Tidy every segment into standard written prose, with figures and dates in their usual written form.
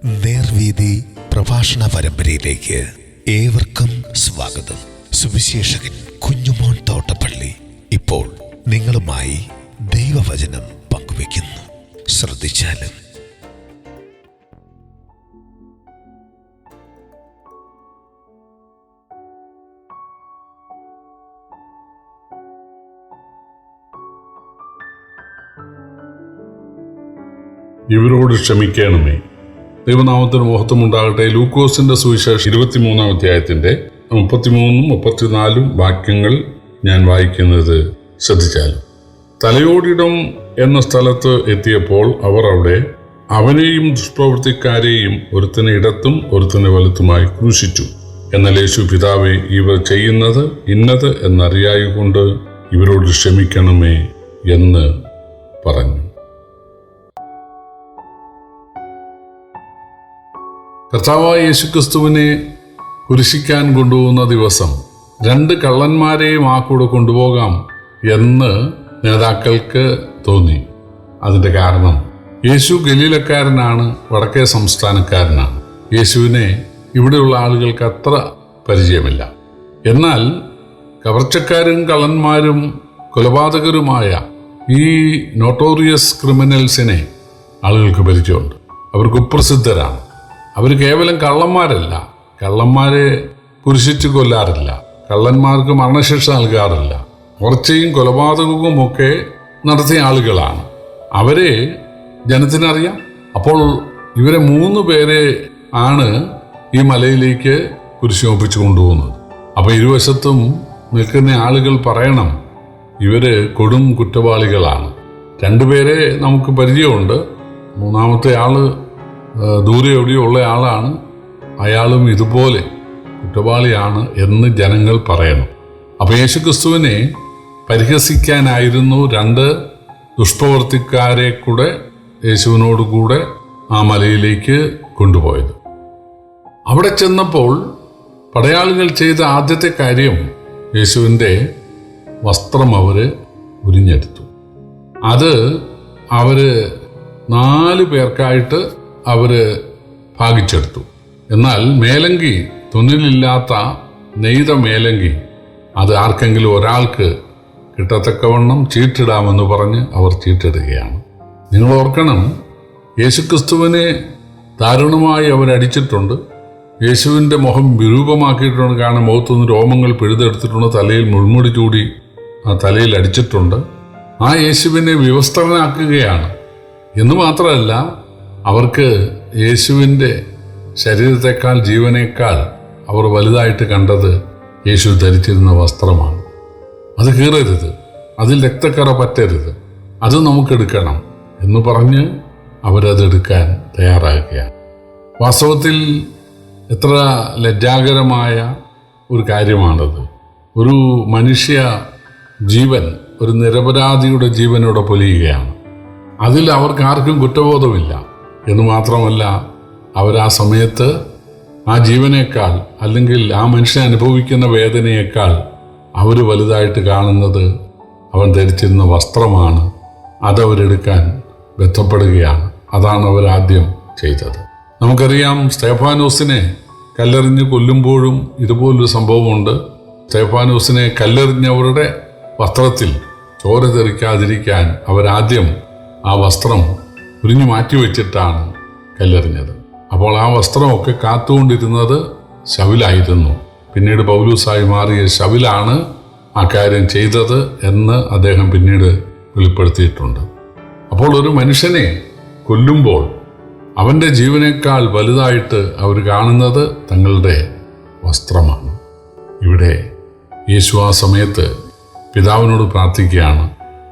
നേർവീതി പ്രഭാഷണ പരമ്പരയിലേക്ക് ഏവർക്കും സ്വാഗതം. സുവിശേഷകൻ കുഞ്ഞുമോൻ തോട്ടപ്പള്ളി ഇപ്പോൾ നിങ്ങളുമായി ദൈവവചനം പങ്കുവയ്ക്കുന്നു. ശ്രദ്ധിച്ചാലും. ഇവരോട് ക്ഷമിക്കണമേ. ദൈവനാമത്തിന് മഹത്വമുണ്ടാകട്ടെ. ലൂക്കോസിന്റെ സുവിശേഷം 23-ാം അധ്യായത്തിന്റെ 33-34 വാക്യങ്ങൾ ഞാൻ വായിക്കുന്നത് ശ്രദ്ധിച്ചാലും. തലയോടിടം എന്ന സ്ഥലത്ത് എത്തിയപ്പോൾ അവർ അവിടെ അവനെയും ദുഷ്പ്രവൃത്തിക്കാരെയും ഒരുത്തനെ ഇടത്തും ഒരുത്തനെ വലത്തുമായി ക്രൂശിച്ചു. എന്നാൽ യേശു, പിതാവേ, ഇവർ ചെയ്യുന്നത് ഇന്നത് എന്നറിയായിക്കൊണ്ട് ഇവരോട് ക്ഷമിക്കണമേ എന്ന് പറഞ്ഞു. കർത്താവായ യേശുക്രിസ്തുവിനെ കുരിശിക്കാൻ കൊണ്ടുപോകുന്ന ദിവസം 2 കള്ളന്മാരെയും ആ കൂടെ കൊണ്ടുപോകാം എന്ന് നേതാക്കൾക്ക് തോന്നി. അതിൻ്റെ കാരണം യേശു ഗലീലക്കാരനാണ്, വടക്കേ സംസ്ഥാനക്കാരനാണ്. യേശുവിനെ ഇവിടെയുള്ള ആളുകൾക്ക് അത്ര പരിചയമില്ല. എന്നാൽ കവർച്ചക്കാരും കള്ളന്മാരും കൊലപാതകരുമായ ഈ നോട്ടോറിയസ് ക്രിമിനൽസിനെ ആളുകൾക്ക് പരിചയമുണ്ട്. അവർ കുപ്രസിദ്ധരാണ്. അവർ കേവലം കള്ളന്മാരല്ല, കള്ളന്മാരെ കുരിശിച്ച് കൊല്ലാറില്ല, കള്ളന്മാർക്ക് മരണശിക്ഷ നൽകാറില്ല, കുറച്ചയും കൊലപാതകവും ഒക്കെ നടത്തിയ ആളുകളാണ്. അവരെ ജനത്തിനറിയാം. അപ്പോൾ ഇവരെ 3 പേരെ ആണ് ഈ മലയിലേക്ക് കുരിശ് ചുമപ്പിച്ചു കൊണ്ടുപോകുന്നത്. അപ്പോൾ ഇരുവശത്തും നിൽക്കുന്ന ആളുകൾ പറയണം, ഇവര് കൊടും കുറ്റവാളികളാണ്. 2 പേരെ നമുക്ക് പരിചയമുണ്ട്. 3-ാമത്തെ ആള് ദൂരെ എവിടെയോ ഉള്ള ആളാണ്. അയാളും ഇതുപോലെ കുറ്റവാളിയാണ് എന്ന് ജനങ്ങൾ പറയണം. അപ്പോൾ യേശുക്രിസ്തുവിനെ പരിഹസിക്കാനായിരുന്നു 2 ദുഷ്പ്രവർത്തിക്കാരെ കൂടെ യേശുവിനോട് കൂടെ ആ മലയിലേക്ക് കൊണ്ടുപോയത്. അവിടെ ചെന്നപ്പോൾ പടയാളികൾ ചെയ്ത ആദ്യത്തെ കാര്യം യേശുവിൻ്റെ വസ്ത്രം അവർ ഉരിഞ്ഞെടുത്തു. അത് അവർ 4 പേർക്കായിട്ട് ഭാഗിച്ചെടുത്തു. എന്നാൽ മേലങ്കി, തുന്നലില്ലാത്ത നെയ്ത മേലങ്കി, അത് ആർക്കെങ്കിലും ഒരാൾക്ക് കിട്ടത്തക്കവണ്ണം ചീട്ടിടാമെന്ന് പറഞ്ഞ് അവർ ചീട്ടിടുകയാണ്. നിങ്ങൾ ഓർക്കണം, യേശുക്രിസ്തുവിനെ ദാരുണമായി അവരടിച്ചിട്ടുണ്ട്. യേശുവിൻ്റെ മുഖം വിരൂപമാക്കിയിട്ടുണ്ട്. കാരണം മുഖത്തുനിന്ന് രോമങ്ങൾ പിഴുതെടുത്തിട്ടുണ്ട്. തലയിൽ മുൾമുടി ചൂടി ആ തലയിൽ അടിച്ചിട്ടുണ്ട്. ആ യേശുവിനെ വിവസ്ത്രനാക്കുകയാണ്. എന്ന് മാത്രമല്ല, അവർക്ക് യേശുവിൻ്റെ ശരീരത്തെക്കാൾ, ജീവനേക്കാൾ അവർ വലുതായിട്ട് കണ്ടത് യേശു ധരിച്ചിരുന്ന വസ്ത്രമാണ്. അത് കീറരുത്, അതിൽ രക്തക്കറ പറ്റരുത്, അത് നമുക്കെടുക്കണം എന്ന് പറഞ്ഞ് അവരതെടുക്കാൻ തയ്യാറാക്കുകയാണ്. വാസ്തവത്തിൽ എത്ര ലജ്ജാകരമായ ഒരു കാര്യമാണത്. ഒരു മനുഷ്യ ജീവൻ, ഒരു നിരപരാധിയുടെ ജീവനോടെ പൊലിയുകയാണ്. അതിൽ അവർക്ക് ആർക്കും കുറ്റബോധമില്ല. എന്ന് മാത്രമല്ല, അവരാ സമയത്ത് ആ ജീവനേക്കാൾ, അല്ലെങ്കിൽ ആ മനുഷ്യൻ അനുഭവിക്കുന്ന വേദനയേക്കാൾ അവർ വലുതായിട്ട് കാണുന്നത് അവൻ ധരിച്ചിരുന്ന വസ്ത്രമാണ്. അതവരെടുക്കാൻ ബന്ധപ്പെടുകയാണ്. അതാണ് അവരാദ്യം ചെയ്തത്. നമുക്കറിയാം, സ്തേഫാനോസിനെ കല്ലെറിഞ്ഞ് കൊല്ലുമ്പോഴും ഇതുപോലൊരു സംഭവമുണ്ട്. സ്തേഫാനോസിനെ കല്ലെറിഞ്ഞവരുടെ വസ്ത്രത്തിൽ ചോര തെറിക്കാതിരിക്കാൻ അവരാദ്യം ആ വസ്ത്രം ഉരിഞ്ഞു മാറ്റിവെച്ചിട്ടാണ് കല്ലെറിഞ്ഞത്. അപ്പോൾ ആ വസ്ത്രമൊക്കെ കാത്തുകൊണ്ടിരുന്നത് ശൗലായിരുന്നു. പിന്നീട് പൗലൂസായി മാറിയ ശൗലാണ് ആ കാര്യം ചെയ്തത് എന്ന് അദ്ദേഹം പിന്നീട് വെളിപ്പെടുത്തിയിട്ടുണ്ട്. അപ്പോൾ ഒരു മനുഷ്യനെ കൊല്ലുമ്പോൾ അവൻ്റെ ജീവനേക്കാൾ വലുതായിട്ട് അവർ കാണുന്നത് തങ്ങളുടെ വസ്ത്രമാണ്. ഇവിടെ യേശു ആ സമയത്ത് പിതാവിനോട് പ്രാർത്ഥിക്കുകയാണ്,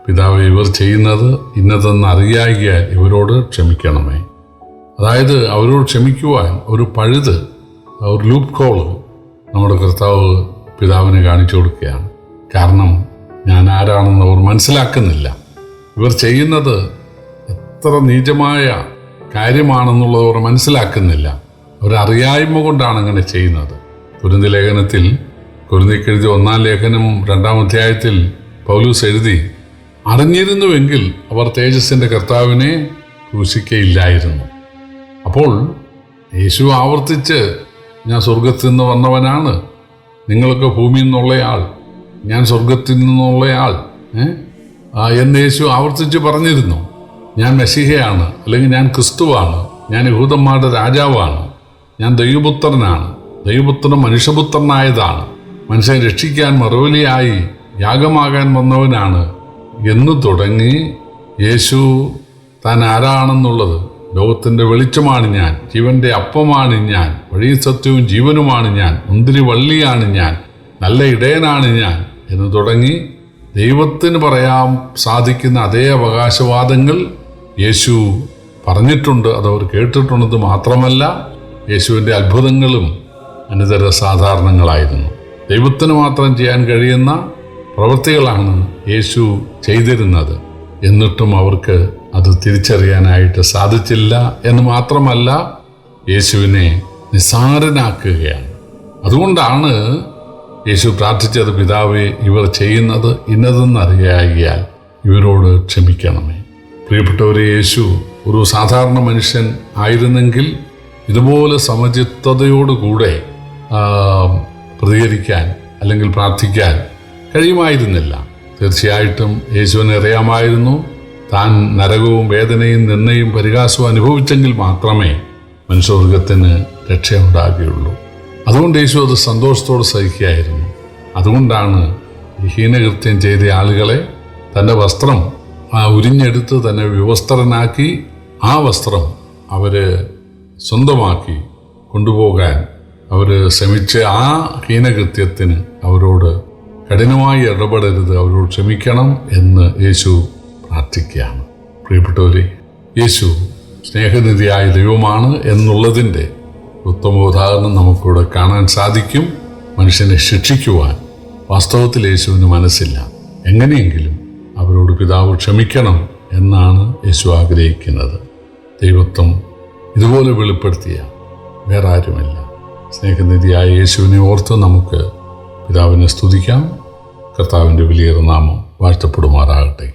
പിതാവേ, ഇവർ ചെയ്യുന്നത് ഇന്നതെന്ന് അറിയായികയാൽ ഇവരോട് ക്ഷമിക്കണമേ. അതായത് അവരോട് ക്ഷമിക്കുവാൻ ഒരു പഴുത്, ഒരു ലൂപ്പ് ഹോള് നമ്മുടെ കർത്താവ് പിതാവിനെ കാണിച്ചു കൊടുക്കുകയാണ്. കാരണം ഞാൻ ആരാണെന്ന് അവർ മനസ്സിലാക്കുന്നില്ല. ഇവർ ചെയ്യുന്നത് എത്ര നീചമായ കാര്യമാണെന്നുള്ളത് അവർ മനസ്സിലാക്കുന്നില്ല. അവരറിയായ്മ കൊണ്ടാണ് അങ്ങനെ ചെയ്യുന്നത്. കൊരിന്ത്യർ ലേഖനത്തിൽ, കൊരിന്ത്യർക്കെഴുതിയ 1-ാം ലേഖനം 2-ാം അധ്യായത്തിൽ പൗലൂസ് എഴുതി, അറിഞ്ഞിരുന്നുവെങ്കിൽ അവർ തേജസ്സിൻ്റെ കർത്താവിനെ ക്രൂശിക്കയില്ലായിരുന്നു. അപ്പോൾ യേശു ആവർത്തിച്ച് ഞാൻ സ്വർഗത്തിൽ നിന്ന് വന്നവനാണ്, നിങ്ങളൊക്കെ ഭൂമിയിൽ നിന്നുള്ളയാൾ, ഞാൻ സ്വർഗത്തിൽ നിന്നുള്ളയാൾ എന്ന് യേശു ആവർത്തിച്ച് പറഞ്ഞിരുന്നു. ഞാൻ മെശിഹയാണ്, അല്ലെങ്കിൽ ഞാൻ ക്രിസ്തുവാണ്, ഞാൻ യഹൂദന്മാരുടെ രാജാവാണ്, ഞാൻ ദൈവപുത്രനാണ്, ദൈവപുത്രൻ മനുഷ്യപുത്രനായതാണ്, മനുഷ്യനെ രക്ഷിക്കാൻ മറുപടിയായി യാഗമാകാൻ വന്നവനാണ് എന്ന് തുടങ്ങി യേശു താൻ ആരാണെന്നുള്ളത്, ലോകത്തിൻ്റെ വെളിച്ചമാണ് ഞാൻ, ജീവന്റെ അപ്പമാണ് ഞാൻ, വഴിയും സത്യവും ജീവനുമാണ് ഞാൻ, മുന്തിരി വള്ളിയാണ് ഞാൻ, നല്ല ഇടയനാണ് ഞാൻ എന്ന് തുടങ്ങി ദൈവത്തിന് പറയാൻ സാധിക്കുന്ന അതേ അവകാശവാദങ്ങൾ യേശു പറഞ്ഞിട്ടുണ്ട്. അതവർ കേട്ടിട്ടുള്ളത് മാത്രമല്ല, യേശുവിൻ്റെ അത്ഭുതങ്ങളും അനിതര സാധാരണങ്ങളായിരുന്നു. ദൈവത്തിന് മാത്രം ചെയ്യാൻ കഴിയുന്ന പ്രവൃത്തികളാണ് യേശു ചെയ്തിരുന്നത്. എന്നിട്ടും അവർക്ക് അത് തിരിച്ചറിയാനായിട്ട് സാധിച്ചില്ല എന്ന് മാത്രമല്ല, യേശുവിനെ നിസ്സാരനാക്കുകയാണ്. അതുകൊണ്ടാണ് യേശു പ്രാർത്ഥിച്ചത്, പിതാവേ, ഇവർ ചെയ്യുന്നത് ഇന്നതെന്നറിയാകിയാൽ ഇവരോട് ക്ഷമിക്കണമേ. പ്രിയപ്പെട്ടവരെ, യേശു ഒരു സാധാരണ മനുഷ്യൻ ആയിരുന്നെങ്കിൽ ഇതുപോലെ സമചിത്തതയോടുകൂടെ പ്രതികരിക്കാൻ അല്ലെങ്കിൽ പ്രാർത്ഥിക്കാൻ കഴിയുമായിരുന്നില്ല. തീർച്ചയായിട്ടും യേശുവിനെ അറിയാമായിരുന്നു, താൻ നരകവും വേദനയും നിന്ദയും പരിഹാസവും അനുഭവിച്ചെങ്കിൽ മാത്രമേ മനുഷ്യവർഗത്തിന് രക്ഷയുണ്ടാകുകയുള്ളൂ. അതുകൊണ്ട് യേശു അത് സന്തോഷത്തോടെ സഹിക്കുകയായിരുന്നു. അതുകൊണ്ടാണ് ഈ ഹീനകൃത്യം ചെയ്ത ആളുകളെ തൻ്റെ വസ്ത്രം ഉരിഞ്ഞെടുത്ത് തന്നെ വിവസ്ത്രനാക്കി ആ വസ്ത്രം അവർ സ്വന്തമാക്കി കൊണ്ടുപോകാൻ അവർ ശ്രമിച്ച ആ ഹീനകൃത്യത്തിന് അവരോട് കഠിനമായി ഇടപെടരുത്, അവരോട് ക്ഷമിക്കണം എന്ന് യേശു പ്രാർത്ഥിക്കുകയാണ്. പ്രിയപ്പെട്ടവരെ, യേശു സ്നേഹനിധിയായ ദൈവമാണ് എന്നുള്ളതിൻ്റെ ഉത്തമ ഉദാഹരണം നമുക്കിവിടെ കാണാൻ സാധിക്കും. മനുഷ്യനെ ശിക്ഷിക്കുവാൻ വാസ്തവത്തിൽ യേശുവിന് മനസ്സില്ല. എങ്ങനെയെങ്കിലും അവരോട് പിതാവ് ക്ഷമിക്കണം എന്നാണ് യേശു ആഗ്രഹിക്കുന്നത്. ദൈവത്വം ഇതുപോലെ വെളിപ്പെടുത്തിയ വേറെ ആരുമില്ല. സ്നേഹനിധിയായ യേശുവിനെ ഓർത്ത് നമുക്ക് പിതാവിനെ സ്തുതിക്കാം. കർത്താവിൻ്റെ വലിയ നാമം വാഴ്ത്തപ്പെടുമാറാകട്ടെ.